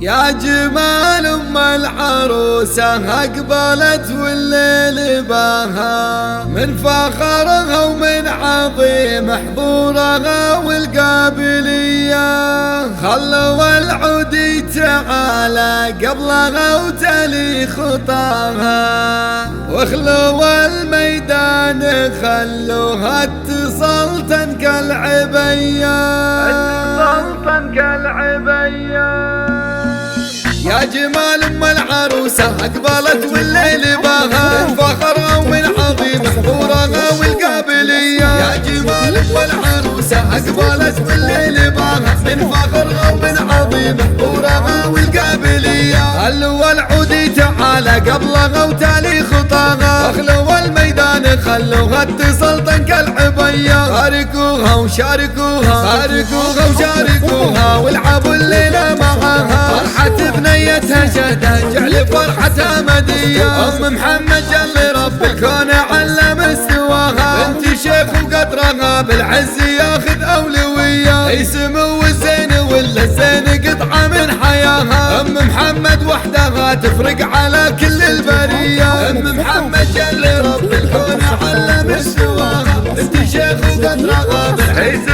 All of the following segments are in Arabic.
يا جمال ام العروسة اقبلت والليل باها، من فخرها ومن عظيم حضورها والقابلية. خلوا العودي تعالى قبلها وتلي خطاها، واخلوا الميدان خلوها اتصل تنقل عبية. يا جمال ام العروسة اقبلت والليل باها، من فخرها ومن عظيم حضورها والقابلية. يا جمال ام العروسة اقبلت والليل باها، من فخرها ومن عظيم حضورها والقابلية. خلوا العودي تعالى قبلها وتالي خطاها، اخلوا الميدان خلوها اتصل تنقل عبية. باركوها وشاركوها والعبوا الليلة معاها. فرحة بنيتها شهدة جعل فرحتها مدية. ام محمد جل رب الكون علم استواها، انت شيخ وقدرها بالعز ياخذ اولوية. اي سمو الزين ولا الزين قطعة من حياها، ام محمد وحدها تفرق على كل البرية. ام محمد جل رب الكون علم استواها، انت شيخ وقدرها بالعز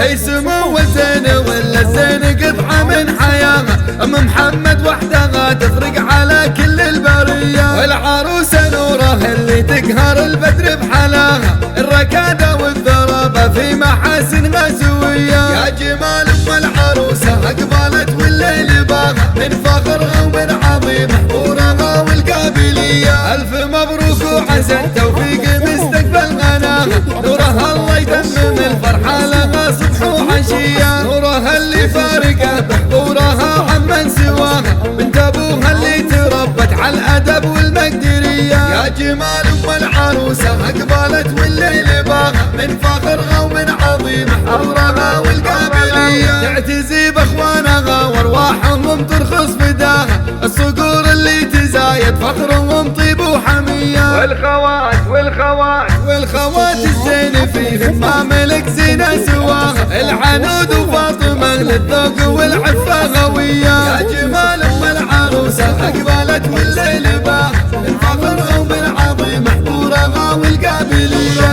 اي سمو الزين ولا الزين قطعة من حياها. ام محمد وحدها تفرق على كل البرية. والعروسة نورها اللي تقهر البدر بحلاها، الركادة والذرابة في محاسن غزوية. يا جمال ام العروسة اقبلت والليل باها، من فخرها ومن عظيم حضورها والقابلية. الف مبروك وعسى التوفيق مستقبل غناها، نورها الله يتمم الفرحة لها صبح وعشية. نورها اللي فارقه بحضورها عمن سواها، بنت ابوها اللي تربت على الادب والمقدرية. يا جمال ام العروسة اقبلت والليل باها، من فخرها ومن عظيم حضورها والقابلية. تعتزي باخوانها وارواحهم ترخص فداها، الصقور اللي تزايد فخرهم طيب وحمية. والخوات الزين فيهم ما ملك زينة سواها، العنود وفاطمة للذوق والعفة غوية. يا جمال ام العروسة اقبلت والليل باها، من فخرها ومن عظيم حضورها والقابلية.